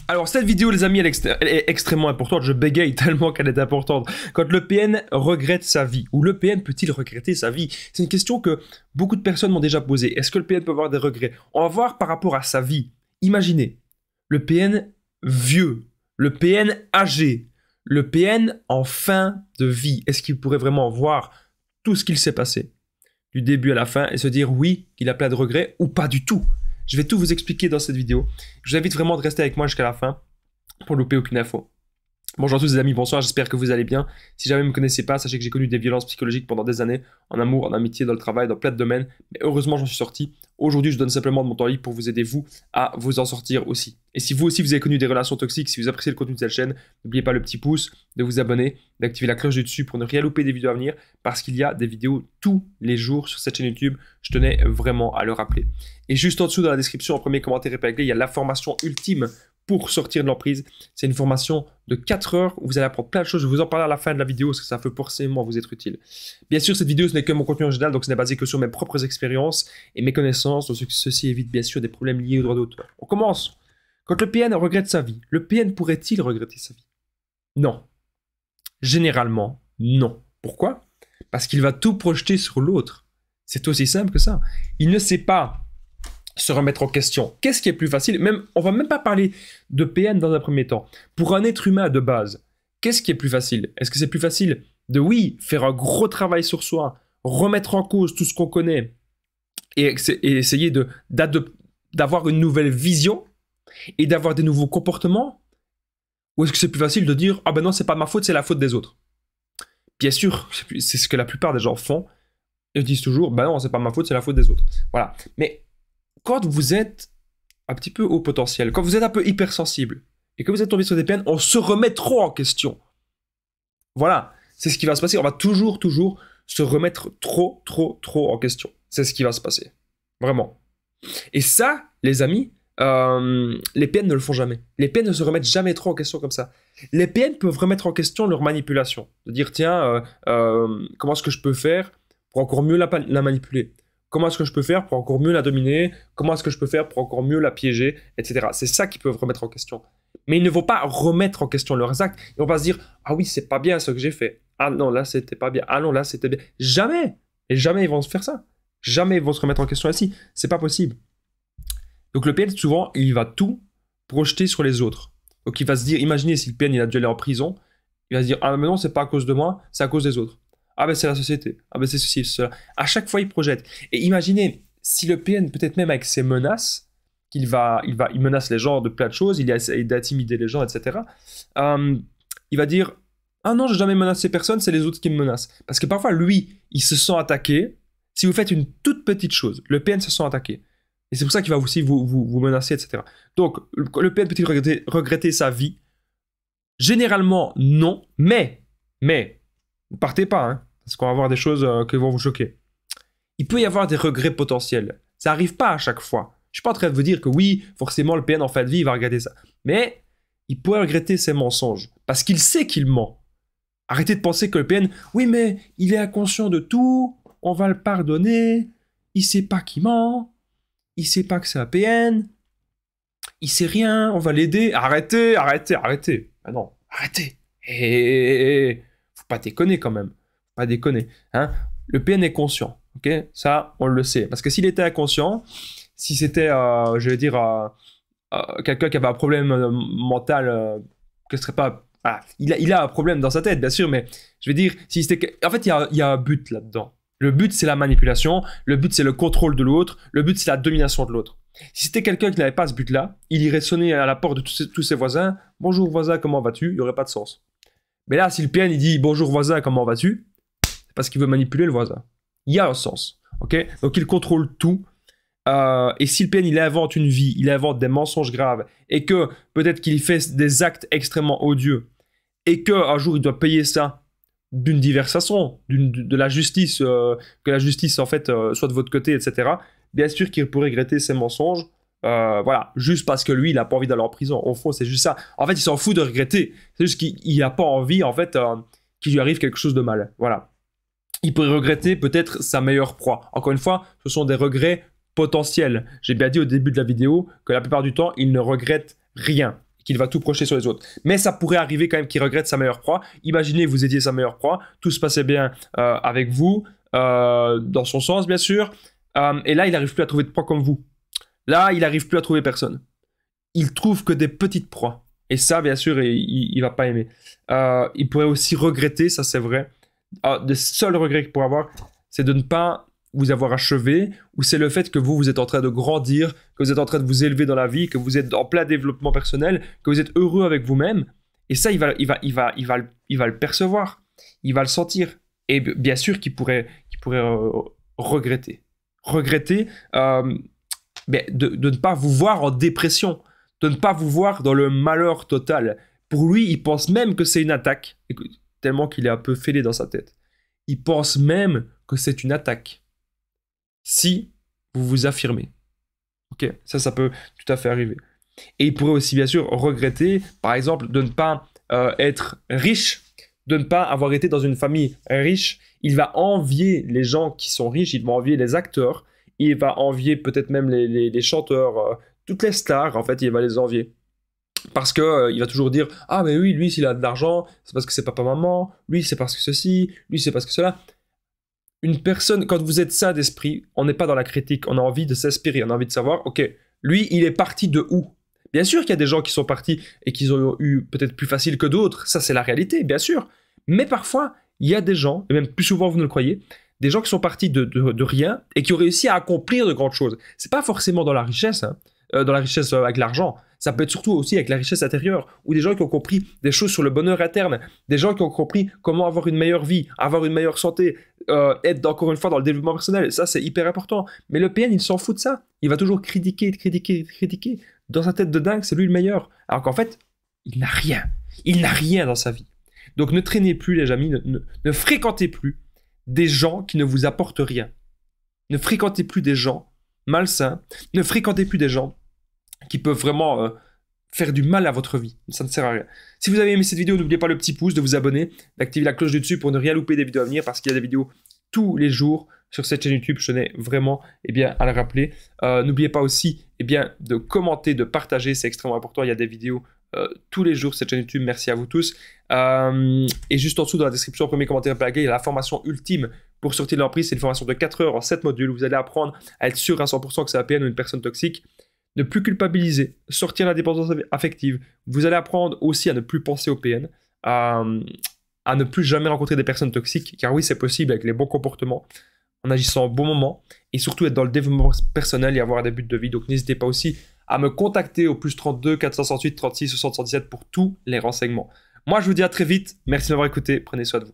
Alors cette vidéo les amis elle est extrêmement importante, je bégaye tellement qu'elle est importante. Quand le PN regrette sa vie, ou le PN peut-il regretter sa vie? C'est une question que beaucoup de personnes m'ont déjà posée. Est-ce que le PN peut avoir des regrets? On va voir par rapport à sa vie. Imaginez, le PN vieux, le PN âgé, le PN en fin de vie. Est-ce qu'il pourrait vraiment voir tout ce qu'il s'est passé du début à la fin et se dire oui, qu'il a plein de regrets ou pas du tout? Je vais tout vous expliquer dans cette vidéo. Je vous invite vraiment de rester avec moi jusqu'à la fin pour louper aucune info. Bonjour à tous les amis, bonsoir, j'espère que vous allez bien. Si jamais vous ne me connaissez pas, sachez que j'ai connu des violences psychologiques pendant des années, en amour, en amitié, dans le travail, dans plein de domaines. Mais heureusement, j'en suis sorti. Aujourd'hui, je donne simplement de mon temps libre pour vous aider, vous, à vous en sortir aussi. Et si vous aussi, vous avez connu des relations toxiques, si vous appréciez le contenu de cette chaîne, n'oubliez pas le petit pouce, de vous abonner, d'activer la cloche du dessus pour ne rien louper des vidéos à venir, parce qu'il y a des vidéos tous les jours sur cette chaîne YouTube. Je tenais vraiment à le rappeler. Et juste en dessous, dans la description, en premier commentaire épinglé, il y a la formation ultime pour sortir de l'emprise. C'est une formation de 4 heures où vous allez apprendre plein de choses. Je vais vous en parler à la fin de la vidéo parce que ça peut forcément vous être utile. Bien sûr, cette vidéo, ce n'est que mon contenu original, donc ce n'est basé que sur mes propres expériences et mes connaissances. Donc ceci évite bien sûr des problèmes liés au droit d'auteur. On commence. Quand le PN regrette sa vie, le PN pourrait-il regretter sa vie? Non. Généralement, non. Pourquoi? Parce qu'il va tout projeter sur l'autre. C'est aussi simple que ça. Il ne sait pas se remettre en question. Qu'est-ce qui est plus facile? On va même pas parler de PN dans un premier temps. Pour un être humain de base, qu'est-ce qui est plus facile? Est-ce que c'est plus facile de, oui, faire un gros travail sur soi, remettre en cause tout ce qu'on connaît et essayer d'avoir une nouvelle vision et d'avoir des nouveaux comportements? Ou est-ce que c'est plus facile de dire, ah ben non, c'est pas ma faute, c'est la faute des autres? Bien sûr, c'est ce que la plupart des gens font. Ils disent toujours, ben non, c'est pas ma faute, c'est la faute des autres. Voilà. Mais quand vous êtes un petit peu haut potentiel, quand vous êtes un peu hypersensible et que vous êtes tombé sur des PN, on se remet trop en question. Voilà, c'est ce qui va se passer. On va toujours se remettre trop en question. C'est ce qui va se passer. Vraiment. Et ça, les amis, les PN ne le font jamais. Les PN ne se remettent jamais trop en question comme ça. Les PN peuvent remettre en question leur manipulation. De dire, tiens, comment est-ce que je peux faire pour encore mieux la manipuler? Comment est-ce que je peux faire pour encore mieux la dominer? Comment est-ce que je peux faire pour encore mieux la piéger? Etc. C'est ça qu'ils peuvent remettre en question. Mais ils ne vont pas remettre en question leurs actes. Ils vont pas se dire, ah oui, c'est pas bien ce que j'ai fait. Ah non, là, c'était pas bien. Ah non, là, c'était bien. Jamais. Et jamais ils vont se faire ça. Jamais ils vont se remettre en question ainsi. C'est pas possible. Donc le PN, souvent, il va tout projeter sur les autres. Donc il va se dire, imaginez si le PN, il a dû aller en prison. Il va se dire, ah mais non, c'est pas à cause de moi, c'est à cause des autres. Ah ben c'est la société, ah ben c'est ceci, c'est cela. À chaque fois, il projette. Et imaginez, si le PN, peut-être même avec ses menaces, il menace les gens de plein de choses, il essaie d'intimider les gens, etc. Il va dire, ah non, j'ai jamais menacé personne, c'est les autres qui me menacent. Parce que parfois, lui, il se sent attaqué. Si vous faites une toute petite chose, le PN se sent attaqué. Et c'est pour ça qu'il va aussi vous menacer, etc. Donc, le PN peut-il regretter sa vie? Généralement, non, mais, ne partez pas, hein, parce qu'on va voir des choses qui vont vous choquer. Il peut y avoir des regrets potentiels. Ça n'arrive pas à chaque fois. Je ne suis pas en train de vous dire que oui, forcément, le PN en fin de vie, il va regretter ça. Mais il pourrait regretter ses mensonges, parce qu'il sait qu'il ment. Arrêtez de penser que le PN, oui, mais il est inconscient de tout, on va le pardonner, il ne sait pas qu'il ment, il ne sait pas que c'est un PN, il ne sait rien, on va l'aider. Arrêtez. Ah non, arrêtez. Faut pas déconner quand même. Faut pas déconner. Hein? Le PN est conscient. Ok, ça, on le sait. Parce que s'il était inconscient, si c'était, je vais dire, quelqu'un qui avait un problème mental, que ce serait pas. Ah, il a un problème dans sa tête, bien sûr, mais je vais dire, si c'était. En fait, il y a un but là-dedans. Le but, c'est la manipulation. Le but, c'est le contrôle de l'autre. Le but, c'est la domination de l'autre. Si c'était quelqu'un qui n'avait pas ce but-là, il irait sonner à la porte de tous ses voisins. Bonjour voisin, comment vas-tu? Il n'y aurait pas de sens. Mais là, si le PN il dit bonjour voisin, comment vas-tu? C'est parce qu'il veut manipuler le voisin. Il y a un sens. Ok? Donc il contrôle tout. Et si le PN il invente une vie, il invente des mensonges graves, et que peut-être qu'il fait des actes extrêmement odieux, et qu'un jour il doit payer ça d'une diverse façon, de la justice, que la justice en fait soit de votre côté, etc. Bien sûr qu'il pourrait regretter ses mensonges. Voilà, juste parce que lui, il n'a pas envie d'aller en prison. Au fond, c'est juste ça. En fait, il s'en fout de regretter. C'est juste qu'il n'a pas envie, en fait, qu'il lui arrive quelque chose de mal. Voilà. Il pourrait regretter peut-être sa meilleure proie. Encore une fois, ce sont des regrets potentiels. J'ai bien dit au début de la vidéo que la plupart du temps, il ne regrette rien. qu'il va tout projeter sur les autres. Mais ça pourrait arriver quand même qu'il regrette sa meilleure proie. Imaginez, vous étiez sa meilleure proie, tout se passait bien avec vous, dans son sens bien sûr, et là il n'arrive plus à trouver de proie comme vous. Là, il n'arrive plus à trouver personne. Il trouve que des petites proies. Et ça, bien sûr, il va pas aimer. Il pourrait aussi regretter, ça c'est vrai. Le seul regret qu'il pourrait avoir, c'est de ne pas vous avoir achevé, ou c'est le fait que vous êtes en train de grandir, que vous êtes en train de vous élever dans la vie, que vous êtes en plein développement personnel, que vous êtes heureux avec vous-même. Et ça, il va le percevoir. Il va le sentir. Et bien sûr qu'il pourrait regretter. Regretter de ne pas vous voir en dépression, de ne pas vous voir dans le malheur total. Pour lui, il pense même que c'est une attaque, tellement qu'il est un peu fêlé dans sa tête. Il pense même que c'est une attaque. Si vous vous affirmez. Ok, ça peut tout à fait arriver. Et il pourrait aussi, bien sûr, regretter, par exemple, de ne pas être riche, de ne pas avoir été dans une famille riche. Il va envier les gens qui sont riches, il va envier les acteurs, il va envier peut-être même les chanteurs, toutes les stars, en fait, il va les envier. Parce que il va toujours dire « Ah, mais oui, lui, s'il a de l'argent, c'est parce que c'est papa-maman, lui, c'est parce que ceci, lui, c'est parce que cela. » Une personne, quand vous êtes ça d'esprit, on n'est pas dans la critique, on a envie de s'inspirer, on a envie de savoir, ok, lui, il est parti de où? Bien sûr qu'il y a des gens qui sont partis et qui ont eu peut-être plus facile que d'autres, ça c'est la réalité, bien sûr. Mais parfois, il y a des gens, et même plus souvent vous ne le croyez, des gens qui sont partis de rien et qui ont réussi à accomplir de grandes choses. C'est pas forcément dans la richesse, hein, dans la richesse avec l'argent. Ça peut être surtout aussi avec la richesse intérieure, ou des gens qui ont compris des choses sur le bonheur interne, des gens qui ont compris comment avoir une meilleure vie, avoir une meilleure santé, être encore une fois dans le développement personnel. Ça, c'est hyper important. Mais le PN, il s'en fout de ça. Il va toujours critiquer. Dans sa tête de dingue, c'est lui le meilleur. Alors qu'en fait, il n'a rien. Il n'a rien dans sa vie. Donc ne traînez plus, les amis, ne fréquentez plus des gens qui ne vous apportent rien. Ne fréquentez plus des gens malsains. Ne fréquentez plus des gens qui peuvent vraiment faire du mal à votre vie. Ça ne sert à rien. Si vous avez aimé cette vidéo, n'oubliez pas le petit pouce, de vous abonner, d'activer la cloche du dessus pour ne rien louper des vidéos à venir, parce qu'il y a des vidéos tous les jours sur cette chaîne YouTube. Je tenais vraiment à le rappeler. N'oubliez pas aussi de commenter, de partager, c'est extrêmement important. Il y a des vidéos tous les jours sur cette chaîne YouTube. Merci à vous tous. Et juste en dessous, dans la description, premier commentaire plaqué, il y a la formation ultime pour sortir de l'emprise. C'est une formation de 4 heures en 7 modules. Vous allez apprendre à être sûr à 100% que c'est un PN ou une personne toxique. Ne plus culpabiliser, sortir la dépendance affective. Vous allez apprendre aussi à ne plus penser au PN, à ne plus jamais rencontrer des personnes toxiques, car oui, c'est possible avec les bons comportements, en agissant au bon moment, et surtout être dans le développement personnel et avoir des buts de vie. Donc n'hésitez pas aussi à me contacter au +32 468 36 77 pour tous les renseignements. Moi, je vous dis à très vite. Merci de m'avoir écouté. Prenez soin de vous.